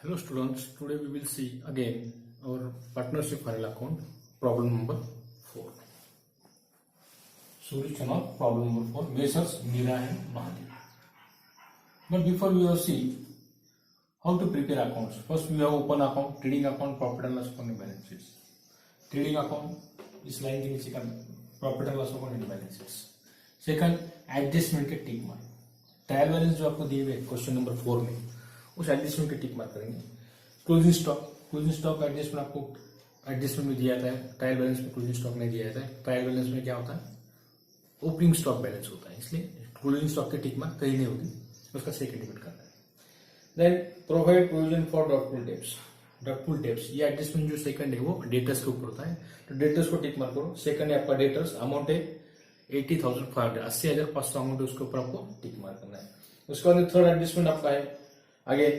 Hello students, today we will see again our partnership final account problem number 4. Solution of problem number 4, Messrs. Meera and Mahadev. But before we will see how to prepare accounts, first we have open account, trading account, profit and loss account and balance sheets. Trading account is line के नीचे का profit and loss account and balance sheets. Second, adjustment के tick mark. Trial balance जो आपको दिए हुए question number 4 में उस एडजस्टमेंट के टिक मार्क करेंगे. क्लोजिंग स्टॉक एडजस्टमेंट आपको एडजस्टमेंट में दिया जाता है, ट्रायल बैलेंस में क्लोजिंग स्टॉक नहीं दिया जाता है. ट्रायल बैलेंस में क्या होता है, ओपनिंग स्टॉक बैलेंस होता है, इसलिए क्लोजिंग स्टॉक के टिक मार्क कहीं नहीं होगी, उसका सेकंड डिपेंड करता है. Then provide provision for doubtful debts, ये एडजस्टमेंट जो सेकंड है वो डेटर्स के ऊपर होता है, तो डेटर्स को टिक मार्क करो. सेकंड है आपका डेटर्स, अमाउंट है 80,500, 80,500 अमाउंट है, उसके ऊपर आपको टिक मार्क करना है. उसके बाद थर्ड एडजस्टमेंट आपका है again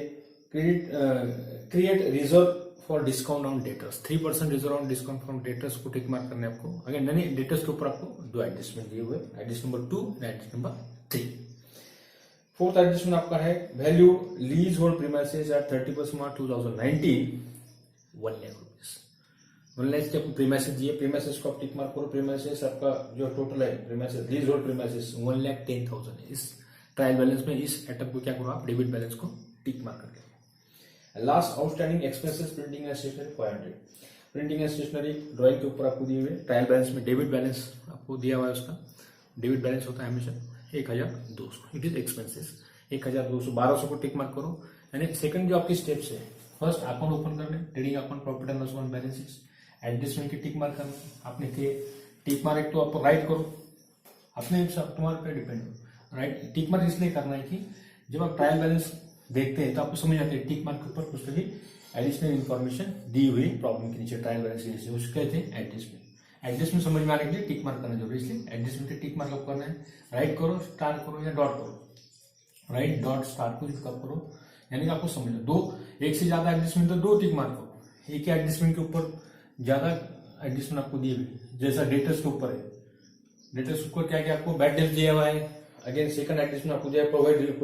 create reserve for discount on debtors, 3% reserve on discount from debtors को टिक मार्क करना है आपको. अगेन नहीं, डेटर्स के ऊपर आपको दो एडजस्टमेंट दिए हुए, एडजस्टमेंट नंबर 2 और एडजस्टमेंट नंबर 3. फोर्थ एडजस्टमेंट आपका है value leasehold premises at 31 March 2019 1 lakh rupees. 1 lakh के आपको प्रीमाइसेस दिए, प्रीमाइसेस को आप टिक मार्क करो. प्रीमाइसेस आपका जो टोटल है प्रीमाइसेस लीज होल्ड प्रीमाइसेस 1,10,000 है. इस ट्रायल बैलेंस में इस आइटम को क्या करो आप, डेबिट बैलेंस को टिक मार्क करके. Last outstanding expenses printing and stationery 500. Printing and stationery drawing के ऊपर आपको दिए हुए, ट्रायल बैलेंस में डेबिट बैलेंस आपको दिया हुआ है, उसका डेबिट बैलेंस होता है हमेशा 1,200. इट इज एक्सपेंसेस 1,200, 1,200 को टिक मार्क करो. यानी सेकंड जो आपकी स्टेप्स है, फर्स्ट अकाउंट ओपन करने, trading account, profit and loss account, balance sheet, adjustment की टिक मार्क करना. आपने टिक मार्क एक तो आप राइट करो, अपने तुम्हारे पे डिपेंड हो. राइट टिक मार्क इसलिए करना है कि जब आप ट्रायल बैलेंस देखते हैं तो आपको समझ आती है टिक मार्क के ऊपर कुछ भी एडिशनल इन्फॉर्मेशन दी हुई प्रॉब्लम के नीचे, ट्रायल बैलेंस के नीचे, उसके कहते हैं एडजस्टमेंट. एडजस्टमेंट समझ में आने के लिए टिक मार्क करना जरूरी, इसलिए एडजस्टमेंट के टिक मार्क करना है. राइट करो, स्टार करो या डॉट करो. राइट डॉट स्टार को इसका करो, यानी कि आपको समझ लो एक से ज्यादा एडजस्टमेंट तो 2 टिक मार्क करो. एक ही एडजस्टमेंट के ऊपर ज्यादा एडजस्टमेंट आपको दिए हुए, जैसा डेटर्स के ऊपर है, डेटर्स के ऊपर क्या क्या आपको बैड डेट दिया हुआ है. अगेन सेकंड एडजस्टमेंट आपको दिया है प्रोवाइड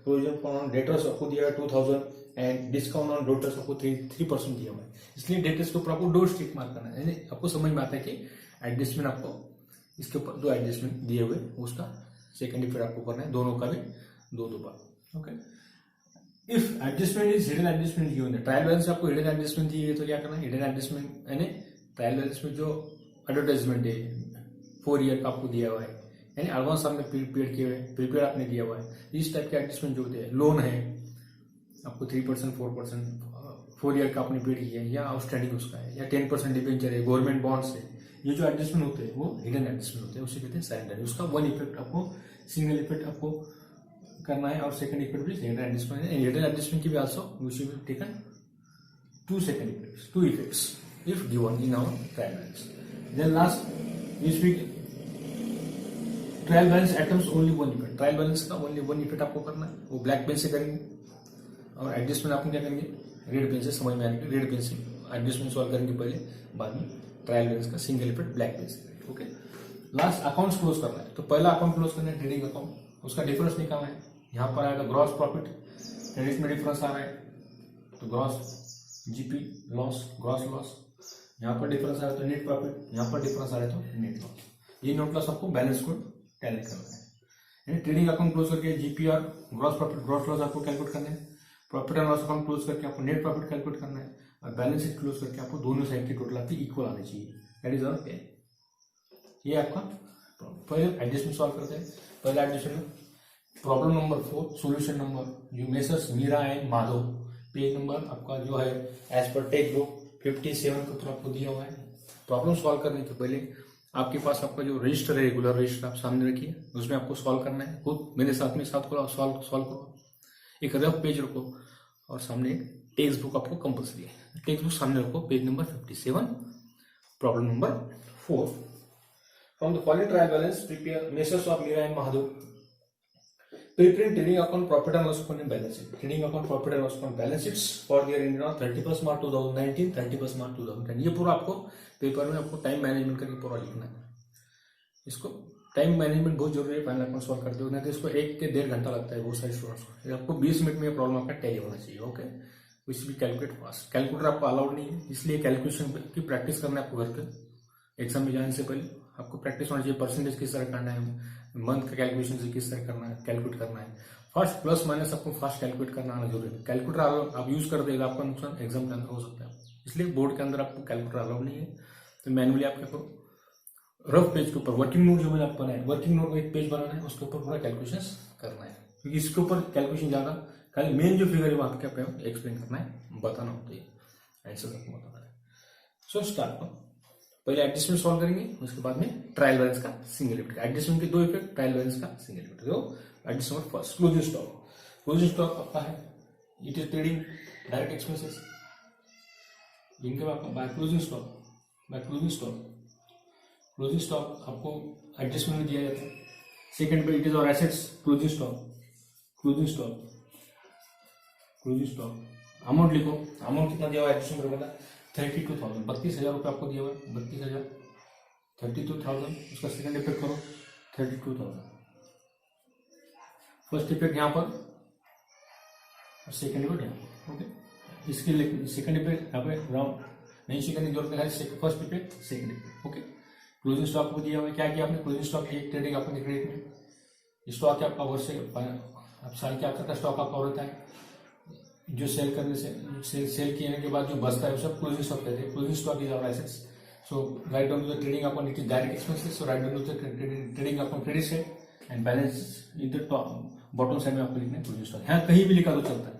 प्रोविजन फॉर डेटर्स आपको दिया है 2,000 एंड डिस्काउंट ऑन डेटर्स आपको 3% दिया हुआ है. इसलिए डेटर्स के ऊपर आपको 2 टिक मार्क करना है. यानी आपको समझ में आता है कि एडजस्टमेंट आपको इसके ऊपर 2 एडजस्टमेंट दिए हुए, उसका सेकंड इफेक्ट आपको करना है, दोनों का भी 2 बार. Okay, if adjustment is hidden adjustment given है, ट्रायल बैलेंस आपको हिडन एडजस्टमेंट दी है तो क्या करना है, हिडन एडजस्टमेंट यानी ट्रायल बैलेंस में जो एडवर्टाइजमेंट है 4 ईयर का आपको दिया हुआ है, यानी एडवांस आपने पेड किए हुए, प्रीपेड आपने दिया हुआ है, इस टाइप के एडजस्टमेंट जो होते हैं. लोन है आपको 3%, 4%, 4 ईयर का आपने पेड किया है या आउटस्टैंडिंग उसका है, या 10% डिबेंचर है, गवर्नमेंट बॉन्ड्स है, ये जो एडजस्टमेंट होते हैं वो हिडन एडजस्टमेंट होते हैं, उसे कहते हैं सरेंडर. उसका 1 इफेक्ट आपको, सिंगल इफेक्ट आपको करना है, और सेकंड इफेक्ट भी हिडन एडजस्टमेंट है. हिडन एडजस्टमेंट की भी also we should be taken 2 second effects, 2 effects if given in our trial balance. Then last we speak trial balance items only 1 effect. Trial balance का only 1 effect आपको करना है, वो black pen से करेंगे, और एडजस्टमेंट आपको क्या करेंगे रेड पेन से, समझ में आएंगे रेड पेन से एडजस्टमेंट सॉल्व करेंगे पहले, बाद में ट्रायल बैलेंस का सिंगल इफेक्ट ब्लैक पेन से. ओके, लास्ट अकाउंट्स क्लोज करना है, तो पहला अकाउंट क्लोज करना है ट्रेडिंग अकाउंट, उसका डिफरेंस निकालना है. यहाँ पर आएगा ग्रॉस प्रॉफिट, क्रेडिट में डिफरेंस आ रहा है तो gross GP loss, gross loss. यहाँ पर डिफरेंस आ रहा है तो नेट प्रॉफिट, यहाँ पर डिफरेंस आ रहा है तो नेट लॉस. ये नोट लॉस आपको बैलेंस को टैली करना है. यानी ट्रेडिंग अकाउंट क्लोज करके जीपी और ग्रॉस प्रॉफिट, ग्रॉस लॉस आपको कैलकुलेट करना है. Profit and loss account close करके आपको नेट प्रॉफिट कैलकुलेट करना है, और बैलेंस शीट क्लोज करके आपको दोनों साइड की टोटल आपकी इक्वल आनी चाहिए. That is our pain. ये आपका पहले एडजस्टमेंट सॉल्व करते हैं. पहला adjustment problem number 4, solution number जो messrs Meera and Madhav, page number आपका जो है एज पर टेक्स्ट बुक 57 के ऊपर आपको दिया हुआ है. प्रॉब्लम सॉल्व करने के पहले आपके पास आपका जो रजिस्टर है, रेगुलर रजिस्टर आप सामने रखिए, उसमें आपको सॉल्व करना है. खुद मेरे साथ में साथ को सॉल्व करो. एक रफ पेज रखो और सामने एक टेक्स्ट बुक आपको कंपल्सरी है, टेक्स्ट बुक सामने रखो. Page number 57, problem number 4. From the following trial balance prepare messrs of Meera and Madhav preparing trading account, profit and loss account and balance sheet. Trading account, profit and loss account, balance sheets for the year ended on 31st March 2019, 31st March 2010. ये पूरा आपको paper में आपको time management करके पूरा लिखना है. इसको टाइम मैनेजमेंट बहुत जरूरी है फाइनल अकाउंट सॉल्व करते हो, नहीं तो इसको 1 से 1.5 घंटा लगता है बहुत सारे स्टूडेंट्स को. आपको 20 मिनट में ये प्रॉब्लम आपका टैली होना चाहिए. ओके, विच बी कैलकुलेट फास्ट। कैलकुलेटर आपको अलाउड नहीं है, इसलिए कैलकुलेशन की प्रैक्टिस करना है आपको घर के एग्जाम में जाने से पहले। आपको प्रैक्टिस होना चाहिए, परसेंटेज किस तरह करना है, मंथ का कैलकुलेशन से किस तरह करना है, कैलकुलेट करना है। फर्स्ट प्लस माइनस आपको फास्ट कैलकुलेट करना आना जरूरी है। कैलकुलेटर आप यूज कर देगा, आपका नुकसान एग्जाम के अंदर हो सकता है, इसलिए बोर्ड के अंदर आपको कैलकुलेटर अलाउड नहीं है। तो मैनुअली आप क्या करो, रफ पेज के ऊपर वर्किंग नोट जो मैंने आपको बनाया, वर्किंग नोट एक पेज बनाना है, उसके ऊपर पूरा कैलकुलेशन करना है, क्योंकि इसके ऊपर कैलकुलेशन ज्यादा, खाली मेन जो फिगर है वहां पे क्या एक्सप्लेन करना है, बताना होता है, आंसर आपको बताना है। सो स्टार्ट, पहले एडजस्टमेंट सॉल्व करेंगे, उसके बाद में ट्रायल बैलेंस का सिंगल लिमिट का। एडजस्टमेंट के दो इफेक्ट, ट्रायल बैलेंस का सिंगल लिमिट। तो adjustment first, closing stock. Closing stock आपका है, it is trading direct expenses. Income आपका by closing stock, by closing stock. Closing stock आपको एडजस्टमेंट में दिया जाता है। सेकंड पे इट इज और assets, closing stock, closing stock, closing stock. Amount लिखो, अमाउंट कितना दिया हुआ है एडजस्टमेंट में, 32,000, 32,000 रुपये आपको दिया हुआ है, 32,000, 32,000। उसका सेकंड इफेक्ट करो, 32,000। फर्स्ट इफेक्ट यहाँ पर और सेकंड इफेक्ट यहाँ पर, ओके। इसके लिए सेकंड इफेक्ट यहाँ पे राउंड नहीं सीखने की जरूरत नहीं, first effect second effect, okay. Closing stock को दिया हुआ है, क्या किया आपने, क्लोजिंग स्टॉक एक ट्रेडिंग आपने क्रेडिट में, स्टॉक आपका वर्ष से अब साल के आखिर का स्टॉक आपका होता है, जो सेल करने से सेल किए के बाद जो बचता है वो सब क्लोजिंग स्टॉक कहते हैं। Closing stock is our assets. So write down the trading upon it is direct expenses, so write down the trading upon credit side and balance in the bottom side में आपको लिखना है closing stock. यहाँ कहीं भी लिखा तो चलता है,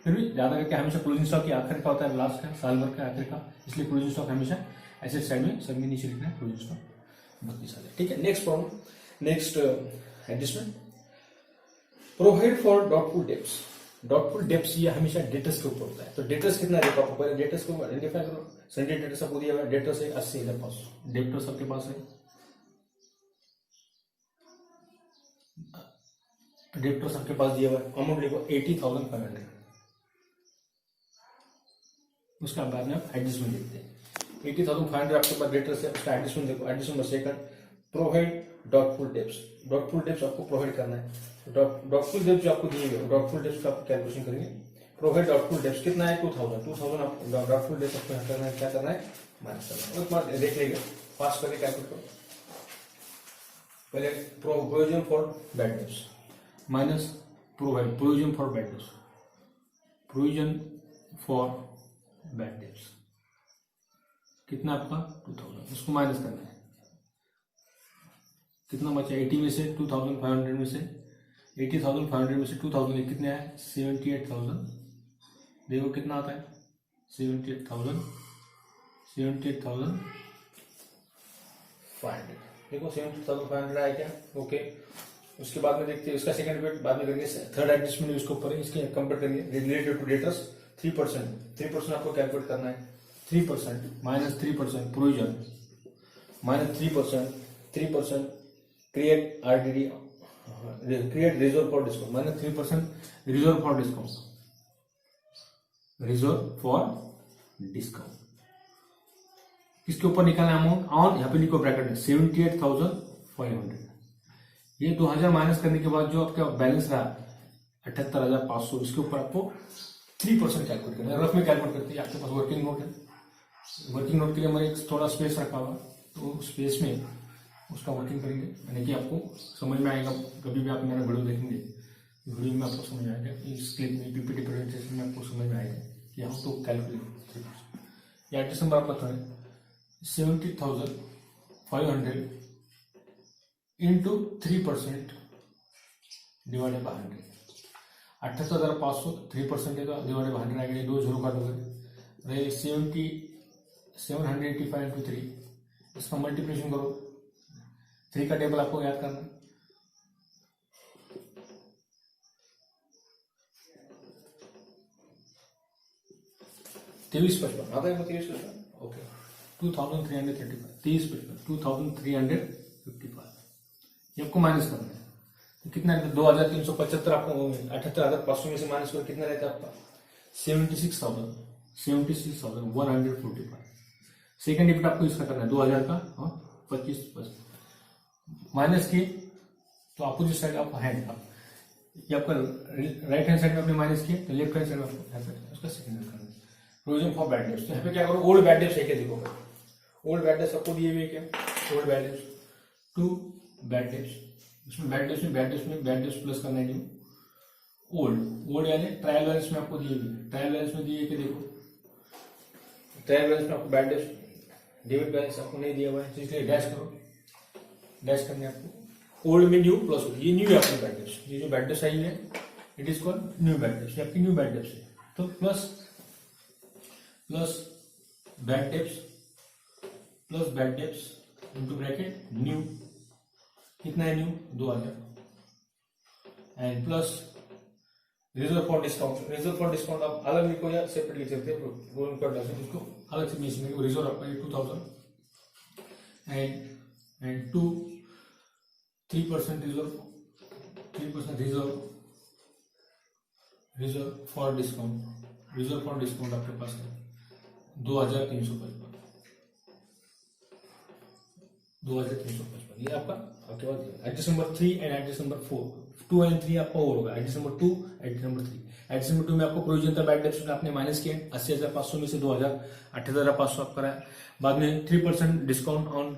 फिर भी ज्यादा करके हमेशा क्लोजिंग स्टॉक की आखिर का होता है, लास्ट का, साल भर का आखिर का, इसलिए क्लोजिंग स्टॉक हमेशा एसेट साइड में सब में नीचे लिखना है क्लोजिंग स्टॉक 32,000, ठीक है। Next problem, next adjustment, provide for doubtful debts. Doubtful debts ये हमेशा डेटर्स के ऊपर होता है, तो डेटर्स कितना देखो आपको, पहले डेटर्स को आइडेंटिफाई करो। संडे डेटर्स आपको दिया हुआ है, डेटर्स है 80,500, डेटर्स आपके पास है, डेटर्स आपके पास दिया हुआ है, अमाउंट लिखो 80,500। उसका बाद में आप एडजस्टमेंट देखते हैं, 80,500 आपके पास डेटर्स है, उसका एडजस्टमेंट देखो। Adjustment second, provide doubtful debts. Doubtful debts आपको प्रोवाइड करना है, डॉटफुल डेब्ट्स जो आपको दिए गए, डॉटफुल डेब्ट्स का कैलकुलेशन करेंगे। प्रोवाइड डॉटफुल डेब्ट्स कितना है, 2,000 आप डॉटफुल डेब्ट्स आपको करना है, क्या करना है, माइनस करना है। एक बार देख लेंगे, फास्ट करके कैलकुलेट करो। पहले provision for bad debts minus provide, provision for bad debts, provision for bad debts कितना आपका 2,000, उसको माइनस करना है, कितना बचा 80 में से 2,500 में से 80,500 में से 2,000 कितने आए, 78,000। देखो कितना आता है, 78,500, देखो 78,500 आया क्या, ओके। उसके बाद में देखते हैं इसका सेकंड इफेक्ट बाद में करेंगे। थर्ड एडजस्टमेंट इसके ऊपर है, इसके कंपेयर करेंगे रिलेटेड टू डेटर्स 3% आपको कैलकुलेट करना है। 3% minus 3% provision minus 3% create RDD, create reserve for discount minus 3% reserve for discount, reserve for discount. इसके ऊपर निकालना अमाउंट ऑन, यहाँ पे लिखो ब्रैकेट में 78,500। ये 2,000 माइनस करने के बाद जो आपका बैलेंस रहा 78,500, इसके ऊपर आपको 3% कैलकुलेट करना है। रफ में कैलकुलेट करते हैं, आपके पास वर्किंग नोट है, वर्किंग नोट के लिए मैंने थोड़ा स्पेस रखा हुआ, तो स्पेस में उसका वर्किंग करेंगे, यानी कि आपको समझ में आएगा। कभी भी आप मेरा वीडियो देखेंगे, वीडियो में आपको समझ में आएगा, इस क्लिप में पीपीटी प्रेजेंटेशन में आपको समझ में आएगा कि हम तो कैलकुलेट। या एडजस्ट नंबर आपका था 70,500 इंटू 3% डिवाइडेड बाय 100, 78,500 3% है तो डिवाइडेड बाय 100 आएगा, 2 जीरो काट रहे 785 इंटू 3, इसका मल्टीप्लिकेशन करो, 3 का टेबल आपको याद करना है। तेईस 55 आता है, 23 ओके, 2,335, 23 2,355 ये आपको माइनस करना है। तो कितना है, 2,375 आपको 78,500 में से माइनस कर कितना रहता है आपका 76,145। सेकंड इफेक्ट आपको इसका करना है 2,000 का 25 माइनस की, तो अपोजिट साइड आप हैंड का ये आपका राइट हैंड साइड में आपने माइनस किया, तो लेफ्ट हैंड साइड में आपको यहाँ पे उसका सेकंड करना है। प्रोविजन फॉर बैड डेट्स, तो यहाँ पे क्या करो, ओल्ड बैड डेट्स है क्या देखो, ओल्ड बैड डेट्स आपको दिए हुए क्या, old bad debts, to bad debts, इसमें बैड डेट्स में बैड डेट्स प्लस करना है न्यू ओल्ड यानी ट्रायल बैलेंस में आपको दिए हुए, ट्रायल बैलेंस में दिए कि देखो ट्रायल बैलेंस में आपको बैड डेट्स डेबिट बैलेंस आपको नहीं दिया हुआ है, इसलिए डैश करो, डैश करने आपको ओल्ड में न्यू प्लस हो, ये न्यू है अपनी बैड डेट्स, ये जो बैड डेट्स आई है it is called new bad debts, आपकी न्यू बैड डेट्स है। तो plus bad debts into bracket new, कितना है new 2000, and plus reserve for discount, reserve for discount आप अलग लिखो या सेपरेट लिख सकते हैं, इसको अलग से मेंशन करेंगे, रिजर्व आपका 2000 एंड 3% रिजर्व फॉर डिस्काउंट आपके पास है 2355, ये आपके पास adjust number 3 and adjust number 4, 2 and 3 आपका और होगा, adjust number 2 adjust number 3, adjust number 2 में आपको प्रोविजन था बैड डेट्स आपने माइनस किया 80,500 में से 2000 78,500 आपका रहा, बाद में 3% डिस्काउंट ऑन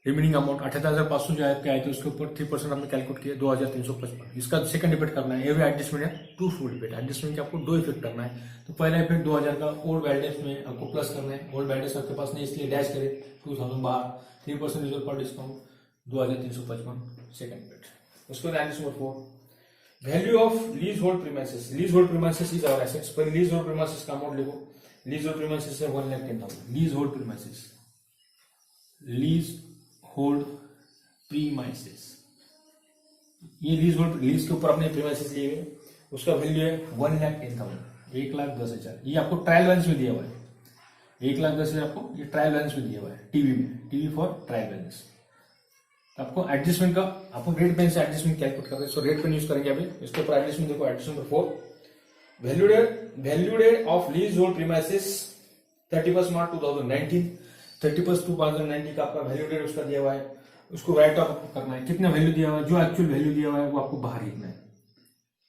रिमेनिंग अमाउंट 78,500 जो आपके आए थे उसके ऊपर 3% आपने कैलकुलेट किया 2355, इसका सेकंड इफेक्ट करना है, एवरी एडजस्टमेंट है टू फुल इफेक्ट, एडजस्टमेंट के आपको 2 इफेक्ट करना है, तो पहला इफेक्ट 2000 का ओल्ड बैड डेट्स में आपको प्लस करना है, ओल्ड बैड डेट्स आपके पास नहीं इसलिए डैश करे 2000 बाहर, 3% reserve for discount 2355 second effect. उसके बाद adjust number 4 value of leasehold premises, leasehold premises is our assets, पर लीज होल्ड प्रीमाइसेस का अमाउंट लिखो, लीज होल्ड प्रीमाइसेस है 1,10,000, leasehold premises, leasehold premises, ये lease के ऊपर अपने प्रीमाइसेस लिए हुए, उसका वैल्यू है 1,10,000, 1,10,000, ये आपको ट्रायल बैलेंस में दिया हुआ है, 1,10,000 आपको ये ट्रायल बैलेंस में दिया हुआ है, टीवी फॉर ट्रायल बैलेंस। आपको एडजस्टमेंट का आपको रेट पेन से एडजस्टमेंट कैलकुलेट करते हैं, सो रेट पेन यूज करेंगे अभी, इसके ऊपर एडजस्टमेंट देखो, adjust number 4 value date of leasehold premises 31 March 2019, 31 2019 का आपका वैल्यू डेट उसका दिया हुआ है, उसको राइट ऑफ करना है, कितना वैल्यू दिया हुआ है, जो एक्चुअल वैल्यू दिया हुआ है वो आपको बाहर लिखना है,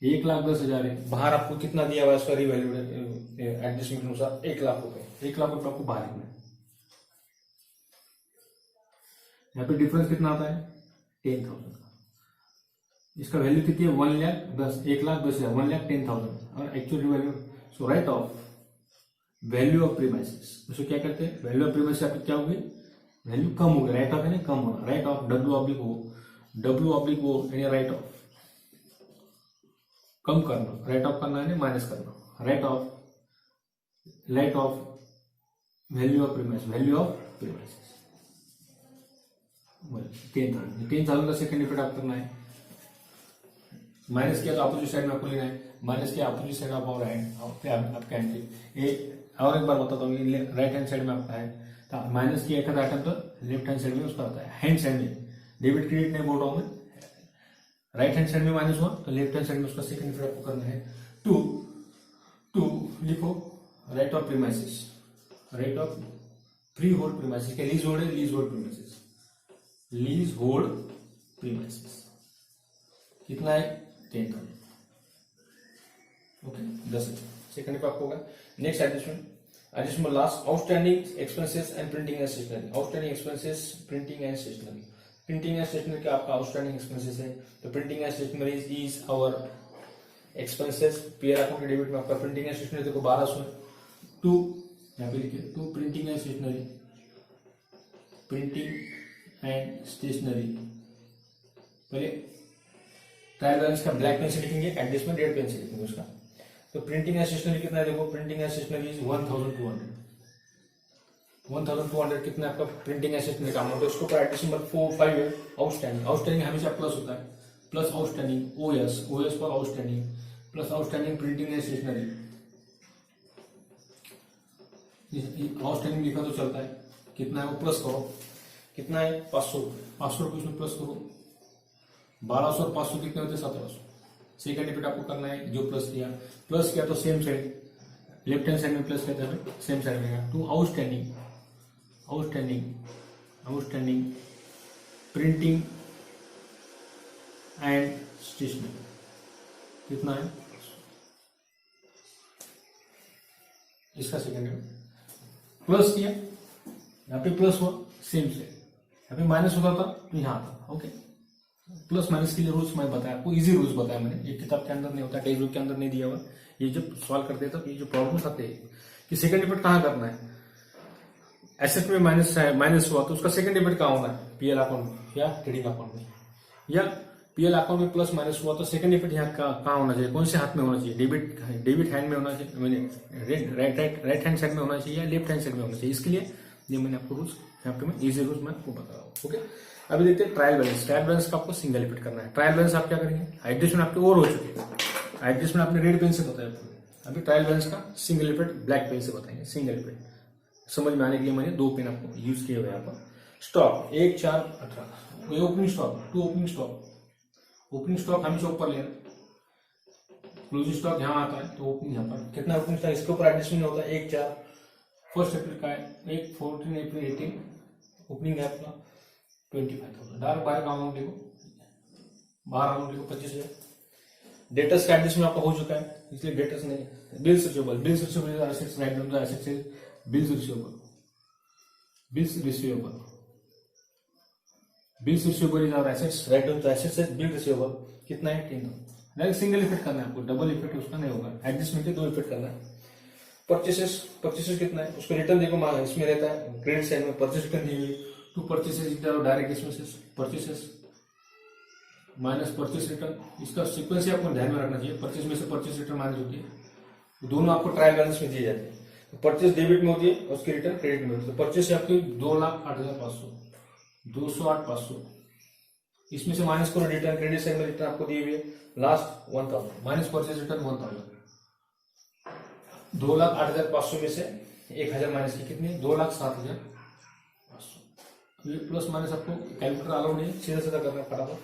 1,10,000 है, बाहर आपको कितना दिया हुआ है उसका रिवैल्यू एडजस्टमेंट अनुसार 1,00,000 रुपए, 1,00,000 रुपए आपको बाहर लिखना है, यहाँ पे डिफरेंस कितना आता है 10,000 का, इसका वैल्यू कितनी है 1,10,000, 1,10,000 1,10,000 और actual value, so right of value of premises, उसको क्या करते हैं वैल्यू ऑफ प्रीमाइसेस आपकी क्या होगी, वैल्यू कम हो गया, राइट ऑफ यानी कम होना, राइट ऑफ W/O यानी राइट ऑफ कम करना, राइट ऑफ करना है माइनस करना, right of value of premises 10,000 का सेकंड इफेक्ट आप करना है, माइनस किया तो अपोजिट साइड में आपको लेना है, माइनस किया अपोजिट साइड ऑफ और आपका एंट्री, और एक बार बताता हूँ, राइट हैंड साइड में आपका है, तो माइनस किया एक आइटम तो लेफ्ट हैंड साइड में उसका होता है, हैंड साइड में डेबिट क्रेडिट नहीं बोल रहा हूं मैं, राइट हैंड साइड में माइनस हुआ तो लेफ्ट हैंड साइड में उसका सेकंड इफेक्ट आपको करना है, टू लिखो write off premises, write off freehold premises, क्या लीज होल्ड है, लीज होल्ड प्रीमाइसेस कितना है 10,000, ओके 10,000 सेकंड पे आपको होगा। Next adjustment last outstanding expenses and printing and stationery, outstanding expenses printing and stationery, printing and stationery का आपका outstanding expenses है, तो printing and stationery is our expenses, PR account के डेबिट में आपका प्रिंटिंग एंड स्टेशनरी देखो 1200 to, यहाँ पे लिखिए टू प्रिंटिंग एंड स्टेशनरी, पहले ट्रायल बैलेंस का ब्लैक पेन से लिखेंगे, एडजस्टमेंट रेड पेन से लिखेंगे उसका, तो प्रिंटिंग एंड स्टेशनरी कितना है देखो, प्रिंटिंग एंड स्टेशनरी इज 1,200 कितना आपका प्रिंटिंग एंड स्टेशनरी का अमाउंट है, उसको एडजस्ट नंबर 4-5 है, आउटस्टैंडिंग हमेशा प्लस होता है, plus outstanding OS for outstanding, plus outstanding printing and stationery, outstanding लिखा तो चलता है, कितना है वो प्लस करो, कितना है 500 रुपये उसमें प्लस करो, 1200 और 500 कितने होते 1700, सेकंड इफेक्ट आपको करना है, जो प्लस किया तो same side left hand side में प्लस किया था सेम साइड में, to outstanding printing and stationery, कितना है, इसका सेकंड डेबिट प्लस किया, यहाँ पे प्लस हुआ सेम से, यहाँ पे माइनस होता था तो यहाँ था। ओके, प्लस माइनस के लिए रूल्स मैं बताया आपको, इजी रूल्स बताया मैंने, ये किताब के अंदर नहीं होता, टेक्स्ट बुक के अंदर नहीं दिया हुआ। ये जब सॉल्व करते हैं तब ये जो प्रॉब्लम्स आते हैं कि सेकंड डेबिट कहाँ करना है, एसेट में माइनस हुआ तो उसका सेकंड डेबिट कहाँ होना है, पीएल अकाउंट में या ट्रेडिंग अकाउंट में, या पीएल अकाउंट में प्लस माइनस हुआ तो सेकंड डेबिट यहाँ कहाँ होना चाहिए, कौन से हाथ में होना चाहिए, डेबिट हैंड में होना चाहिए, मैंने राइट हैंड साइड में होना चाहिए या लेफ्ट हैंड साइड में होना चाहिए। इसके लिए ये मैंने आपको रूल्स यहाँ पे मैं इजी रूल्स मैं आपको बता रहा हूँ। ओके, अभी देखते हैं ट्रायल बैलेंस। ट्रायल बैलेंस का आपको सिंगल डेबिट करना है। ट्रायल बैलेंस आप क्या करेंगे, एडजस्टमेंट आपके और हो चुके हैं, एडजस्टमेंट आपने रेड पेन से बताया, अभी ट्रायल बैलेंस का सिंगल डेबिट ब्लैक पेन से बताएंगे। सिंगल डेबिट समझ में आने के लिए मैंने 2 पेन आपको यूज किए हुए यहाँ पर। स्टॉक 1 4 18, ये opening stock, 2 opening stock, opening stock हमेशा ऊपर लेना, क्लोजिंग स्टॉक यहाँ आता है तो ओपनिंग यहाँ पर कितना ओपनिंग स्टॉक, इसके ऊपर एडजस्टमेंट होता है 1 4, फर्स्ट अप्रैल का है, 1 14 अप्रैल 18, ओपनिंग है अपना 25,000, डायरेक्ट बाहर का अमाउंट देखो, बाहर अमाउंट देखो 25,000। डेटर्स का एडजस्टमेंट आपका हो चुका है, इसलिए डेटर्स नहीं। Bills receivable, bills receivable assets, write down the assets is bills receivable, bills receivable, bills receivable is our assets, write down the assets is bill receivable, कितना है 10,000। डायरेक्ट सिंगल इफेक्ट करना है आपको, डबल इफेक्ट उसका नहीं होगा, adjustment के 2 effect करना है। परचेसेस कितना है, उसको रिटर्न देखो इसमें रहता है क्रेडिट साइड में, परचेस रिटर्न दी हुई, to purchases direct expenses, purchases minus purchase return, इसका सीक्वेंस ही आपको ध्यान में रखना चाहिए। परचेस में से परचेस रिटर्न माइनस होती है, दोनों आपको ट्रायल बैलेंस में दिए जाते हैं। तो परचेस डेबिट में होती है, उसकी रिटर्न क्रेडिट में होती है। तो परचेस आपकी 2,08,500, 208,500, इसमें से माइनस करो रिटर्न, क्रेडिट साइड में रिटर्न आपको दी हुई है लास्ट 1,000, माइनस परचेस रिटर्न 1,000, 2,08,500 में से 1,000 माइनस की कितनी, 2,07,500। ये प्लस माइनस आपको कैलकुलेटर अलाउ नहीं, सीधा सीधा करना फटाफट।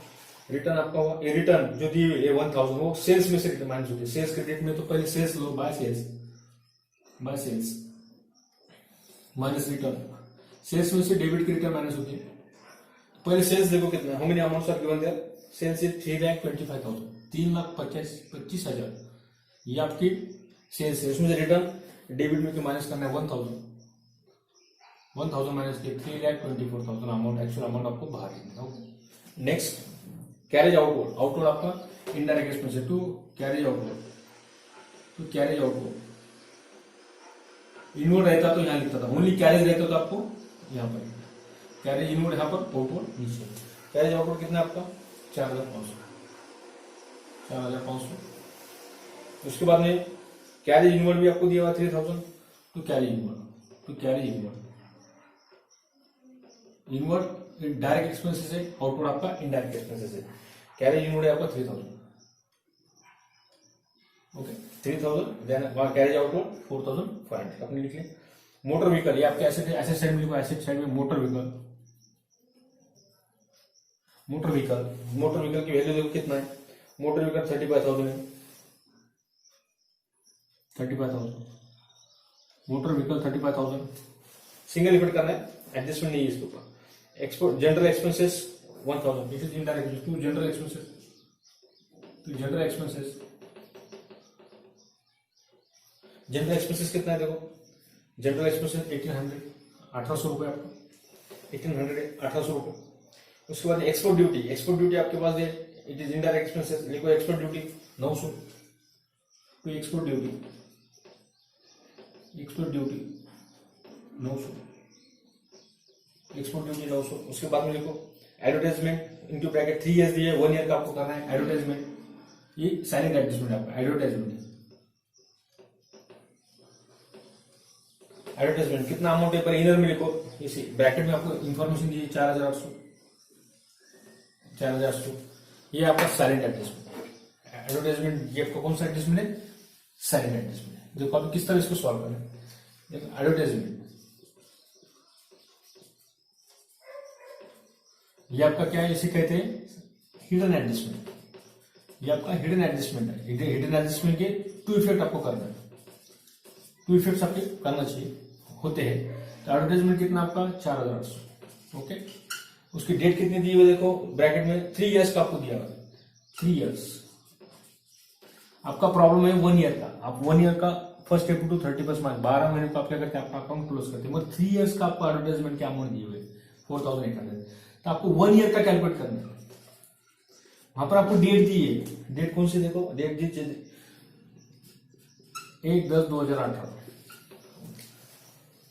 रिटर्न आपका हुआ, ये रिटर्न जो दी हुई है 1,000 वो सेल्स में से रिटर्न माइनस होती है। सेल्स क्रेडिट में तो पहले सेल्स लो, by sales minus return, sales में से डेबिट की रिटर्न माइनस होती है। पहले सेल्स देखो कितना, how many amounts are given there, sales is 3,25,000, 3,25,000, ये आपकी सेल्स है। उसमें से रिटर्न डेबिट में माइनस करना है 1,000 माइनस के 3,24,000 अमाउंट, एक्चुअल अमाउंट आपको बाहर लिखना है। नेक्स्ट कैरेज आउटवर्ड, आउटवर्ड आपका इनडायरेक्ट एक्सपेंस है, टू कैरेज आउटवर्ड, तो कैरेज आउटवर्ड इनवर्ड रहता तो यहाँ लिखता था, ओनली कैरेज रहता तो आपको यहाँ पर कैरेज इनवर्ड, यहाँ पर आउटवर्ड नीचे। कैरेज आउटवर्ड कितना आपका 4,500। उसके बाद में कैरेज इनवर्ड भी आपको दिया हुआ 3,000, तो कैरेज इनवर्ड डायरेक्ट एक्सपेंसेस है, आउटवर्ड आपका इनडायरेक्ट एक्सपेंसेस है। कैरेज इनवर्ड है आपका 3,000, ओके 3,000, देन कैरेज आउटवर्ड 4,500 अपने लिख लें। मोटर व्हीकल, ये आपके एसेट है, एसेट साइड में लिखो, एसेट साइड में मोटर व्हीकल की वैल्यू देखो कितना है, मोटर व्हीकल 35,000 है, 35,000 मोटर व्हीकल 35,000, सिंगल इफेक्ट करना है, एडजस्टमेंट नहीं है इसके ऊपर। Export general expenses 1,000, this is indirect, to general expenses, general expenses कितना है देखो, जनरल एक्सपेंसेस 1,800, 1,800 रुपए आपका, 1,800 1,800 रुपए। उसके बाद एक्सपोर्ट ड्यूटी आपके पास है, इट इज इनडायरेक्ट एक्सपेंसेस, लिखो एक्सपोर्ट ड्यूटी 900, तो एक्सपोर्ट ड्यूटी 900, एक्सपोर्ट ड्यूटी 900। उसके बाद में लिखो एडवर्टाइजमेंट इनटू ब्रैकेट 3 ईयर्स दिए, 1 ईयर का आपको करना है एडवर्टाइजमेंट, ये साइलेंट एडजस्टमेंट आपका एडवर्टाइजमेंट कितना अमाउंट है पर इनर में लिखो, इसी ब्रैकेट में आपको इंफॉर्मेशन दी 4,800, ये आपका साइलेंट एडजस्टमेंट। एडवर्टाइजमेंट ये आपका कौन सा एडजस्टमेंट है, साइलेंट एडजस्टमेंट है। देखो अभी किस तरह इसको सॉल्व करें, देखो एडवर्टाइजमेंट ये आपका क्या है, इसे कहते हैं हिडन एडजस्टमेंट, ये आपका हिडन एडजस्टमेंट है। हिडन एडजस्टमेंट के 2 इफेक्ट आपको करना है, 2 इफेक्ट्स आपके करना चाहिए होते हैं। तो एडवर्टाइजमेंट कितना आपका 4,800, ओके। उसकी डेट कितनी दी हुई देखो ब्रैकेट में 3 इयर्स का आपको दिया हुआ, 3 इयर्स। आपका प्रॉब्लम है 1 ईयर का, आप 1 ईयर का फर्स्ट अप्रैल टू 31 मार्च 12 महीने को आप क्या करते हैं, अपना अकाउंट क्लोज करते हैं। मगर 3 ईयर्स का आपको एडवर्टाइजमेंट के अमाउंट दिए हुए 4800, तो आपको 1 ईयर का कैलकुलेट करना है। वहां पर आपको डेट दी है, डेट कौन सी देखो, डेट दी 1/10/2018,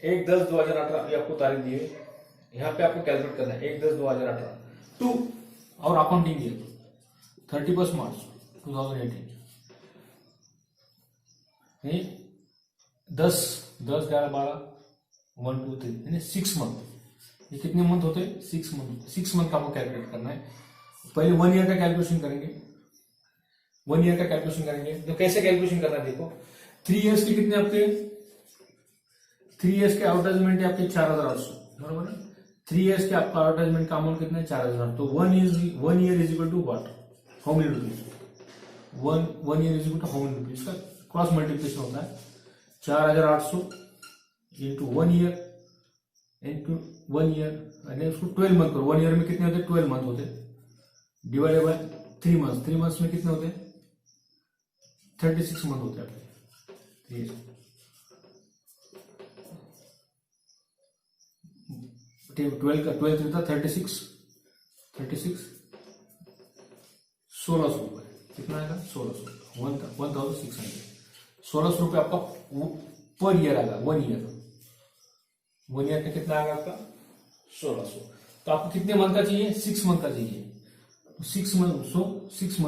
1/10/2018 ये आपको तारीख दी है। यहाँ पे आपको कैलकुलेट करना है 1/10/2018 टू और अकाउंटिंग ईयर 31 मार्च 2018, 10 10 11 12 1 2 3 यानी 6 मंथ। ये कितने मंथ होते हैं, 6 मंथ। 6 मंथ का आपको कैलकुलेट करना है। पहले 1 ईयर का कैलकुलेशन करेंगे, 1 ईयर का कैलकुलेशन करेंगे तो कैसे कैलकुलेशन करना है देखो। 3 ईयर्स के कितने आपके, 3 ईयर्स के एडवर्टाइजमेंट है आपके 4800, बराबर है। 3 ईयर्स के आपका एडवर्टाइजमेंट का अमाउंट कितना है 4000, तो 1 year is equal to what, how many rupees, 1 year is equal to how many rupees का क्रॉस मल्टीप्लिकेशन होता है 4800 इंटू 1 ईयर इंटू 1 ईयर, यानी उसको 12 मंथ करो। 1 ईयर में कितने होते हैं, 12 मंथ होते हैं, डिवाइडेड बाय 3 मंथ, 3 मंथ्स में कितने होते हैं, 36 मंथ होते हैं आपके। 12 का 12 था 36 1600 रुपए, कितना आएगा 1600, 1600, 1600 रुपए आपका पर ईयर आएगा। 1 ईयर का कितना आएगा आपका 1600। तो आपको कितने मंथ का चाहिए, 6 मंथ का चाहिए। 6 मंथ, सो 6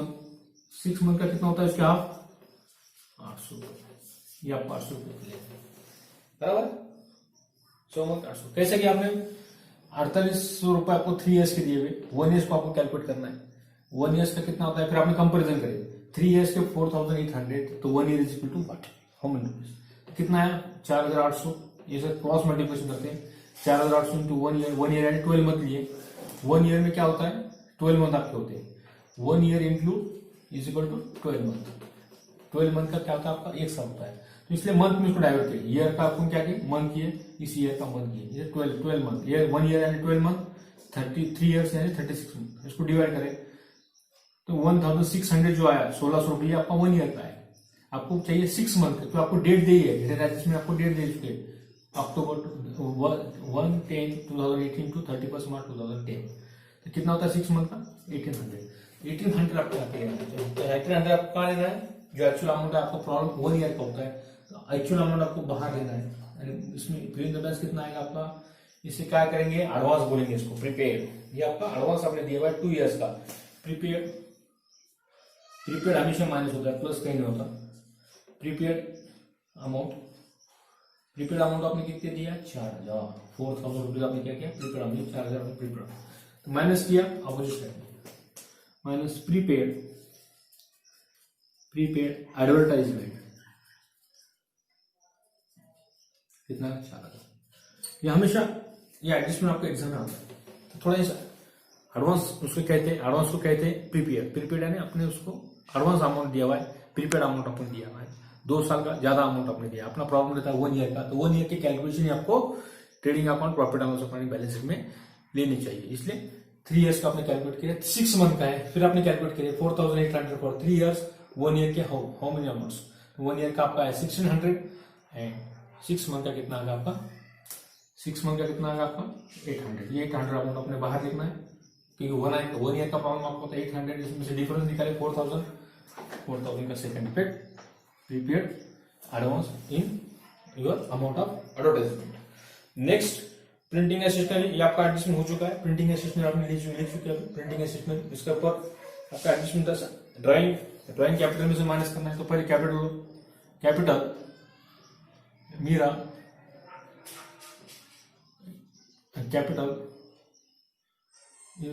मंथ का कितना होता है, इसके आप 800 रुपए, ये आपको 800 रुपए बराबर। 100 मंथ 800, कैसे कि आपने 4800 रुपए आपको 3 ईयर्स के दिए हुए, 1 ईयर्स को आपको कैलकुलेट करना है। 1 ईयर्स का कितना होता है, फिर आपने कंपेरिजन करे 3 ईयर्स के 4800, तो 1 year is equal to what, how many rupees, कितना है 4800। ये सर क्रॉस मल्टीप्लिकेशन करते हैं, 4800 इंटू 1 ईयर, 1 ईयर यानी 12 मंथ लिए। 1 ईयर में क्या होता है, 12 मंथ आपके होते हैं। 1 ईयर इंक्लू is equal to 12 month. 12 month का क्या होता है आपका 1 साल होता है, तो इसलिए मंथ में इसको डाइवर्ट किया, ईयर का आपको क्या किया मंथ किए, इस ईयर का मंथ किए, ये 12 मंथ, ये 1 ईयर यानी 12 मंथ, 33 ईयर्स यानी 36 मंथ, इसको डिवाइड करें तो 1600 जो आया 1600 रुपये आपका 1 ईयर का है। आपको चाहिए 6 मंथ, तो आपको डेट दी है, जिसमें आपको डेट दे चुके अक्टूबर 1/10/2018 टू 31 मार्च 2010, तो कितना होता है 6 मंथ का 1800 आपको यहाँ पे लेना है। तो 1800 आपको कहाँ लेना है, जो एक्चुअल अमाउंट है आपको प्रॉब्लम 1 ईयर का होता है, तो एक्चुअल अमाउंट आपको बाहर लेना है। इसमें फिलिंग द बैलेंस कितना आएगा आपका, इसे क्या करेंगे एडवांस बोलेंगे इसको, प्रीपेड। ये आपका एडवांस आपने दिया हुआ है 2 ईयर्स का। प्रीपेड हमेशा माइनस होता है, प्लस कहीं नहीं होता। प्रीपेड अमाउंट आपने कितने दिया 4000, 4000 रुपीज आपने क्या किया प्रीपेड अमाउंट 4000 प्रीपेड, तो माइनस किया opposite side minus prepaid advertisement कितना 4000। ये हमेशा ये एडजस्टमेंट आपका एग्जाम में आता है, तो थोड़ा सा एडवांस उसको कहते हैं, एडवांस को कहते हैं प्रीपेड यानी अपने उसको एडवांस अमाउंट दिया हुआ है, प्रीपेड अमाउंट आपने दिया हुआ है, 2 साल का ज्यादा अमाउंट आपने दिया। अपना प्रॉब्लम रहता है 1 ईयर का, तो 1 ईयर की कैलकुलेशन ही आपको trading account profit and loss account balance sheet में लेनी चाहिए। इसलिए 3 ईयर्स का आपने कैलकुलेट किया, 6 मंथ का है, फिर आपने कैलकुलेट किया 4800 फॉर 3 ईयर्स, 1 ईयर के हाउ मेनी अमाउंट्स, 1 ईयर का आपका है 1600 एंड 6 मंथ का कितना आएगा आपका 800। ये 800 अमाउंट अपने बाहर लिखना है, क्योंकि 1 ईयर का प्रॉब्लम आपको 800, इसमें से डिफरेंस निकाले 4000 का second effect prepaid advance in your amount of advertisement. Next printing assistant, ये आपका एडजस्टमेंट हो चुका है। प्रिंटिंग असिस्टेंट आपने ले चुके हैं, प्रिंटिंग असिस्टेंट इसके ऊपर आपका एडजस्टमेंट था। ड्राइंग कैपिटल में से माइनस करना है, तो पहले कैपिटल मीरा कैपिटल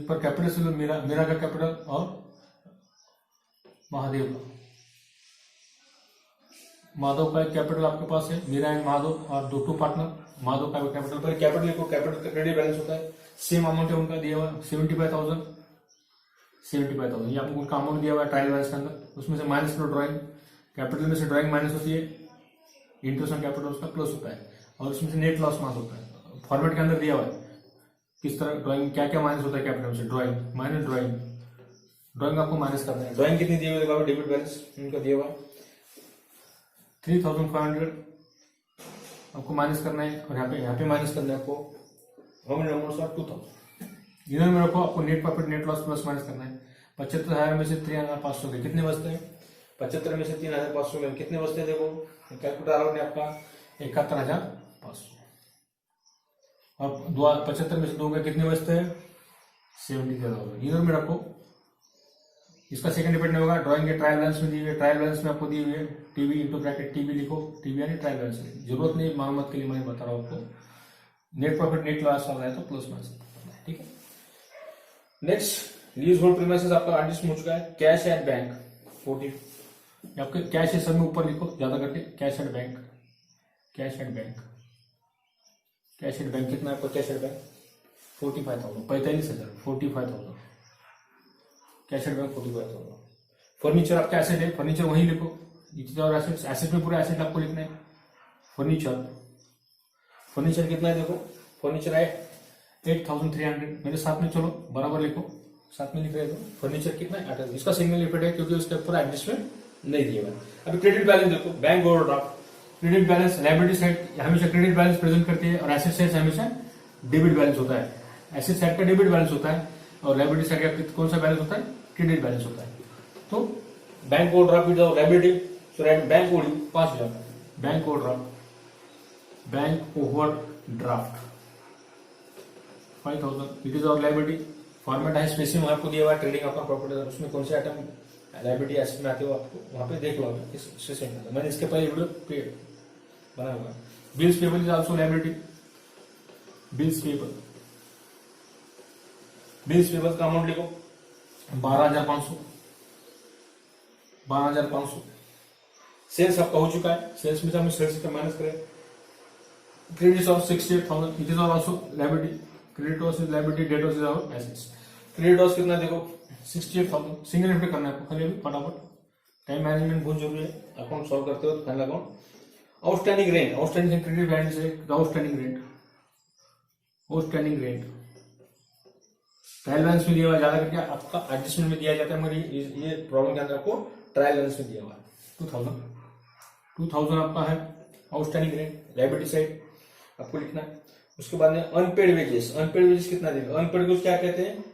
पर कैपिटल से मीरा का कैपिटल और माधव का कैपिटल आपके पास है, मीरा एंड माधव और 2 पार्टनर, माधव का कैपिटल पर कैपिटल को कैपिटल का क्रेडिट बैलेंस होता है, सेम अमाउंट है उनका दिया हुआ 75,000। ये आपको उनका अमाउंट दिया हुआ है ट्रायल बैलेंस के अंदर, उसमें से माइनस करो ड्राइंग, कैपिटल में से ड्राइंग माइनस होती है, इंटरेस्ट ऑन कैपिटल उसका प्लस होता है, और उसमें से नेट लॉस माइनस होता है। फॉर्मेट के अंदर दिया हुआ है किस तरह ड्राइंग क्या क्या माइनस होता है कैपिटल में से, ड्राइंग आपको माइनस करना है। ड्राइंग कितनी दी हुई है, डेबिट बैलेंस उनका दिया हुआ है 3,500 आपको माइनस करना है, और यहाँ पे माइनस करना है आपको। How many numbers are 2000। इधर में रखो, आपको net profit net loss plus minus करना है। 75,000 में से 3,500 गए, कितने बचते हैं? 75 में से 3,500 गए, कितने बचते हैं? देखो कैलकुलेटर ने आपका 71,500। अब 75 में से 2 गए, कितने बचते हैं? 70,000। इधर में रखो, इसका सेकंड डिपेंड होगा ड्राइंग के ट्रायल बैलेंस में दिए हुए, ट्रायल बैलेंस में आपको दिए हुए टीवी इंटू ब्रैकेट टीवी लिखो, टीवी यानी ट्रायल बैलेंस। जरूरत नहीं मालूमात के लिए मैं बता रहा हूँ आपको। नेट प्रॉफिट नेट लॉस आ रहा है तो प्लस माइनस, ठीक है। नेक्स्ट लीज होल्ड प्रीमाइसेस आपका 38 हो चुका है। कैश एट बैंक 40, आपके कैश है सब में ऊपर लिखो ज्यादा करके, cash at bank, cash at bank, cash at bank कितना है आपका? Cash at bank 45,000, 45,000, 45,000 cash at bank 45,000। Furniture आपका एसेट है, फर्नीचर वहीं लिखो, और एसेट, एसेट में पूरा एसेट आपको लिखना है। फर्नीचर, फर्नीचर कितना है? देखो फर्नीचर है 8,300, मेरे साथ में चलो बराबर लिखो, साथ में लिख रहे हो। फर्नीचर कितना है? 8,000। इसका सिंगल लिमिटेड है क्योंकि उसके ऊपर एडजस्टमेंट नहीं दिया हुआ। अभी क्रेडिट बैलेंस देखो, bank overdraft, credit balance liability side हमेशा क्रेडिट बैलेंस प्रेजेंट करती है, और एसेट साइड हमेशा डेबिट बैलेंस होता है। एसेट साइड का डेबिट बैलेंस होता है, और लायबिलिटी साइड का कौन सा बैलेंस होता है? क्रेडिट बैलेंस होता है। तो bank overdraft with liability, so write bank OD 5,000, bank overdraft, bank overdraft 5,000, it is our liability. Format है स्पेसिफिक आपको दिया हुआ है, ट्रेडिंग अकाउंट प्रॉफिट, उसमें कौन से आइटम लायबिलिटी एसेट में आते हो आपको वहां पे देख लो, मैंने इसके पहले वीडियो बना हुआ है। Bills payable is also liability, bills payable, bills payable का अमाउंट लिखो 12,500, 12,500। सेल्स आपका हो चुका है, सेल्स में से हमें सेल्स का माइनस करें। Credit of 68,000, it is also liability, credit of is liability, debt of is our assets. Credit of कितना देखो 68,000, सिंगल एंट्री करना है आपको खाली अभी फटाफट, टाइम मैनेजमेंट बहुत जरूरी है अकाउंट सॉल्व करते हो final account. Outstanding rent, outstanding credit balance है, outstanding rent, outstanding rent trial balance में दिया हुआ, ज्यादा करके आपका एडजस्टमेंट में दिया जाता है, मगर ये प्रॉब्लम के अंदर आपको ट्रायल बैलेंस में दिया हुआ है 2,000 आपका है आउटस्टैंडिंग रेंट, लायबिलिटी साइड आपको लिखना है। उसके बाद में अनपेड वेजेस, अनपेड वेजेस कितना देगा? अनपेड कुछ क्या कहते हैं?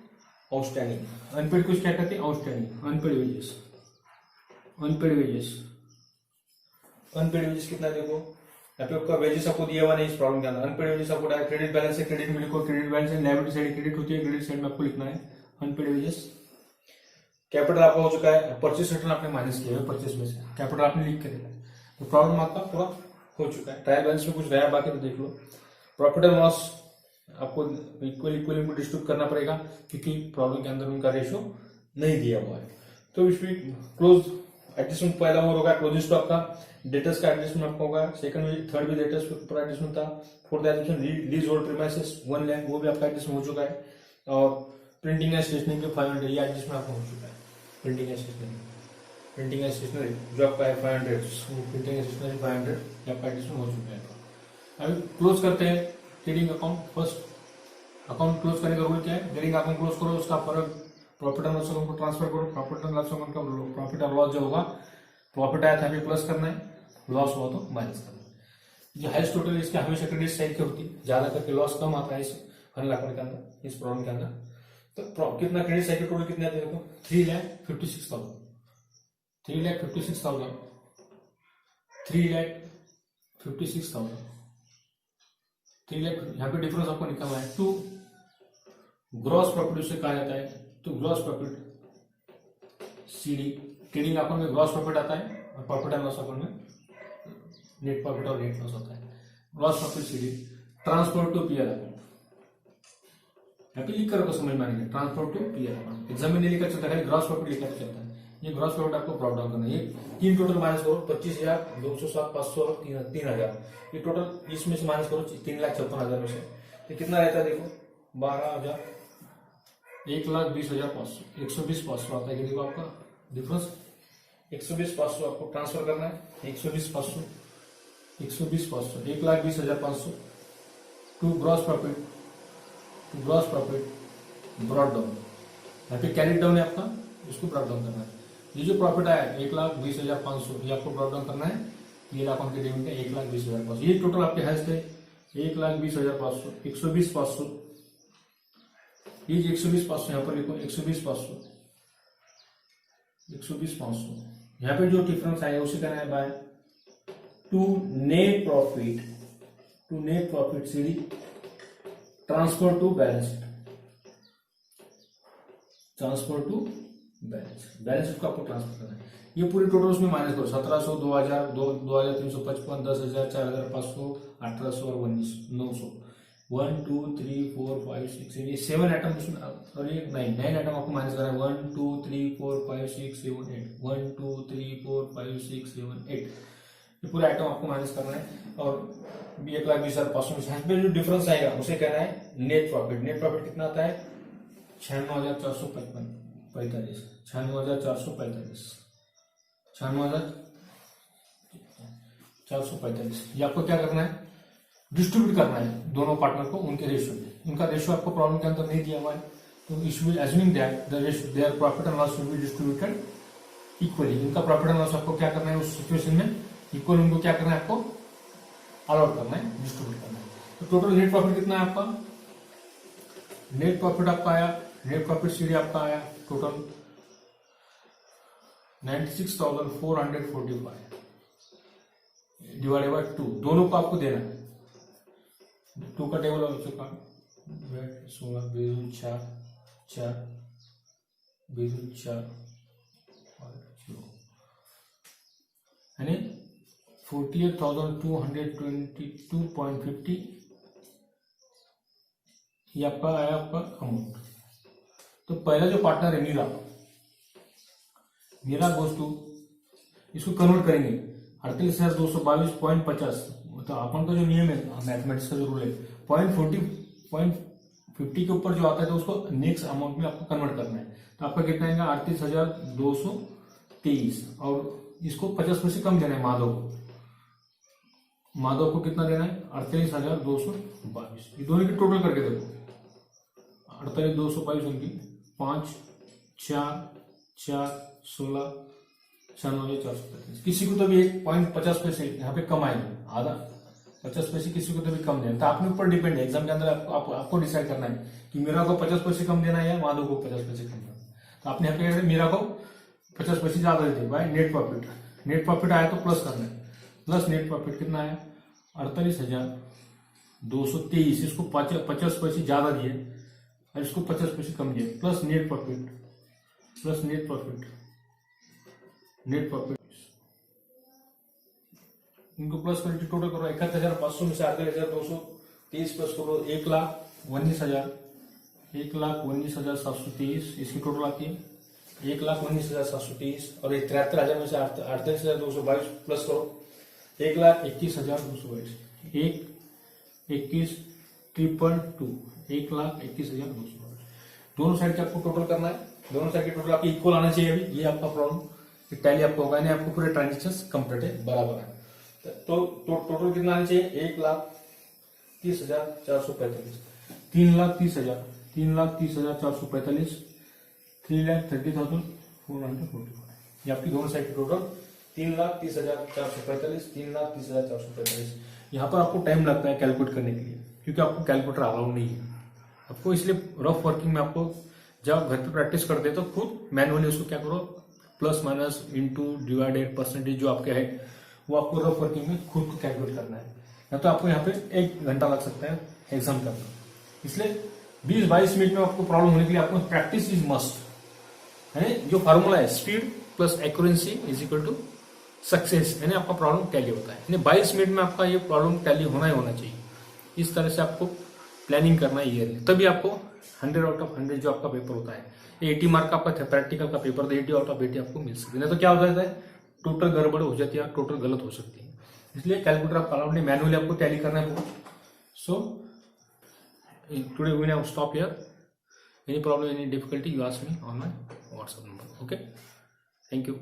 आउटस्टैंडिंग, अनपेड कुछ क्या कहते हैं? Outstanding, unpaid wages, unpaid wages, unpaid wages कितना देखो, यहाँ पे आपका वेजेस आपको दिया हुआ नहीं इस प्रॉब्लम के अंदर। अनपेड वेजेस आपको क्रेडिट बैलेंस है, क्रेडिट में लिखो, क्रेडिट बैलेंस है, लायबिलिटी साइड क्रेडिट होती है, क्रेडिट साइड में आपको लिखना है अनपेड वेजेस। कैपिटल आपका हो चुका है, परचेस रिटर्न आपने माइनस किया है, परचेस में से कैपिटल आपने लिख के दिया, तो प्रॉब्लम आपका पूरा हो चुका है। ट्रायल बैलेंस में कुछ रहा बाकी तो देख लो। प्रॉफिट एंड लॉस आपको इक्वल इक्वल डिस्ट्रीब्यूट करना पड़ेगा क्योंकि प्रॉब्लम के अंदर उनका रेशियो नहीं दिया हुआ है। तो इसमें क्लोज एडजस्टमेंट पहला और होगा क्लोजिंग स्टॉक का, डेटर्स का एडजस्टमेंट आपका होगा, सेकंड में थर्ड भी डेटर्स पर एडजस्टमेंट था, fourth adjustment lease hold premises 1 lakh वो भी आपका एडजस्टमेंट हो चुका है, और प्रिंटिंग एंड स्टेशनरी के 500 ये एडजस्टमेंट आपका हो चुका है। Printing and stationery, printing and stationery जो आपका है 500, प्रिंटिंग एंड स्टेशनरी 500 ये आपका एडजस्टमेंट हो चुका है। अभी क्लोज करते हैं trading account. First account close करने का रूल क्या है? ट्रेडिंग अकाउंट क्लोज करो, उसका फर्क प्रॉफिट एंड लॉस अकाउंट को ट्रांसफर करो, प्रॉफिट एंड लॉस अकाउंट का प्रॉफिट और लॉस जो होगा, प्रॉफिट आया था अभी प्लस करना है, लॉस हुआ तो माइनस करना है। जो हाइस्ट टोटल इसके हमेशा क्रेडिट साइड की होती है, ज्यादा करके लॉस कम आता है इस फाइनल अकाउंट के अंदर, इस प्रॉब्लम के अंदर। तो कितना क्रेडिट साइड टोटल कितना है देखो 3,56,000, 3,56,000, 3,56,000, 3 लाख। यहाँ पे डिफरेंस आपको निकालना है टू ग्रॉस प्रॉफिट उसे कहा जाता है, तो gross profit CD, trading account में ग्रॉस प्रॉफिट आता है और प्रॉफिट एंड लॉस अकाउंट में नेट प्रॉफिट और नेट लॉस होता है। Gross profit CD transfer to PL account, यहाँ पे लिख कर रखो समझ में आएंगे, transfer to PL account. Exam में नहीं लिखा चलता है, ग्रॉस प्रॉफिट लिखा चलता है। ये ग्रॉस प्रॉफिट आपको प्रॉब्लम डाउन करना है। ये तीन टोटल माइनस करो 25,207, 500 और 3,000, ये टोटल इसमें से माइनस करो 3,56,000 में से, तो कितना रहता है देखो 12,000, 1,20,500, 120,500 आता है। देखो आपका डिफरेंस 120,500 आपको ट्रांसफर करना है, 120,500, 120,500, 1,20,500 to gross profit, to gross profit brought down, यहाँ पे कैरी डाउन है आपका, इसको ब्रॉड डाउन करना है। ये जो प्रॉफिट आया 1,20,500 ये आपको ब्रॉड डाउन करना है पीएल अकाउंट की डेबिट है 1,20,500। ये टोटल आपके हैश थे 1,20,500, 120,500, ये 120,500 यहाँ पर लिखो 120,500, 120,500। यहाँ पे जो डिफरेंस आएगा उसे कहना है by to net profit CD transfer to balance sheet, balance sheet को आपको ट्रांसफर करना है। ये पूरी टोटल उसमें माइनस करो 1700, 2000, 2,355, 10,000, 4,500, 1,800 और 1,900। 1 2 3 4 5 6 7 आइटम उसमें, और ये 9 आइटम आपको माइनस करना है। 1 2 3 4 5 6 7 8, 1 2 3 4 5 6 7 8, ये पूरे आइटम आपको माइनस करना है। और 1,20,500 में जो डिफरेंस आएगा उसे कहना है नेट प्रॉफिट। नेट प्रॉफिट कितना आता है 96,445, 96,445। ये आपको क्या करना है, डिस्ट्रीब्यूट करना है दोनों पार्टनर को उनके रेशियो में। उनका रेशियो आपको प्रॉब्लम के अंदर नहीं दिया हुआ है, तो you should be assuming that their profit and loss should be distributed equally. उनका प्रॉफिट एंड लॉस आपको क्या करना है उस सिचुएशन में इक्वल, उनको क्या करना है आपको अलॉट करना है, डिस्ट्रीब्यूट करना है। तो टोटल नेट प्रॉफिट कितना है आपका, नेट प्रॉफिट आपका आया, नेट प्रॉफिट सीडी आपका आया टोटल 96,445 डिवाइडेड बाय 2, दोनों को आपको देना है। 2 का टेबल हो चुका 16 बेजुल 4 यानी 48,222.50 ये आपका आया आपका अमाउंट। तो पहला जो पार्टनर है मीरा गोज टू, इसको कन्वर्ट करेंगे 38,222.50। तो अपन का जो नियम है मैथमेटिक्स का जो रूल है 0.50 के ऊपर जो आता है तो उसको नेक्स्ट अमाउंट में आपको कन्वर्ट करना है। तो आपका कितना आएगा 38,223, और इसको 50 पैसे कम देना है माधव को कितना देना है 38,222। ये दोनों की टोटल करके देखो 48,222 उनकी 5 4 4 16 96,435। किसी को तो भी 1.50 पैसे यहाँ पे कम आएंगे, आधा 50 पैसे किसी को तो भी कम देना। तो आपने ऊपर डिपेंड है, एग्जाम के अंदर आपको डिसाइड करना है कि मीरा को 50 पैसे कम देना है या माधव को 50 पैसे कम देना। तो आपने यहाँ पे मीरा को 50 पैसे ज्यादा देते by net profit. Net profit आया तो प्लस करना है, प्लस नेट प्रॉफिट कितना आया 48,223। इसको 50 पैसे ज्यादा दिए और इसको 50 पैसे कम दिए, प्लस नेट प्रॉफिट इनको प्लस करके टोटल करो 71,500 में से 48,223 प्लस करो 1,19,723। इसकी टोटल आती है 1,19,723, और 73,000 में से 48,222 प्लस करो 1,21,222, 1,21,222, 1,21,222। दोनों साइड का आपको टोटल करना है, दोनों साइड की टोटल आपकी इक्वल आना चाहिए। अभी ये आपका प्रॉब्लम टैली आपको होगा नहीं, आपको पूरे ट्रांजेक्शन कंप्लीट है बराबर है। तो टोटल कितना आना चाहिए 1,30,445, 3,30,445, 3,30,445। ये आपकी दोनों साइड की टोटल 3,30,445, 3,30,445। यहाँ पर आपको टाइम लगता है कैलकुलेट करने के लिए, क्योंकि आपको कैलकुलेटर अलाउड नहीं है आपको, इसलिए रफ वर्किंग में आपको जब आप घर पे प्रैक्टिस करते हैं तो खुद मैनुअली उसको क्या करो, plus minus into divided percentage जो आपके है वो आपको रफ वर्किंग में खुद को कैलकुलेट करना है। या तो आपको यहाँ पे 1 घंटा लग सकता है एग्जाम करना, इसलिए 20-22 मिनट में आपको प्रॉब्लम होने के लिए आपको प्रैक्टिस इज मस्ट है। जो फार्मूला है speed plus accuracy is equal to success, यानी आपका प्रॉब्लम टैली होता है। यानी 22 मिनट में आपका ये प्रॉब्लम टैली होना ही होना चाहिए। इस तरह से आपको प्लानिंग करना है ईयरली, तभी आपको 100 आउट ऑफ 100 जो आपका पेपर होता है 80 मार्क का आपका प्रैक्टिकल का पेपर तो 80 आउट ऑफ 80 आपको मिल सकती है। नहीं तो क्या हो जाता है टोटल गड़बड़ हो जाती है, टोटल गलत हो सकती है। इसलिए कैलकुलेटर आप अलाउड नहीं, मैनुअली आपको टैली करना है। So today we have stop here. Any problem any difficulty you ask me on my WhatsApp number. Okay, thank you.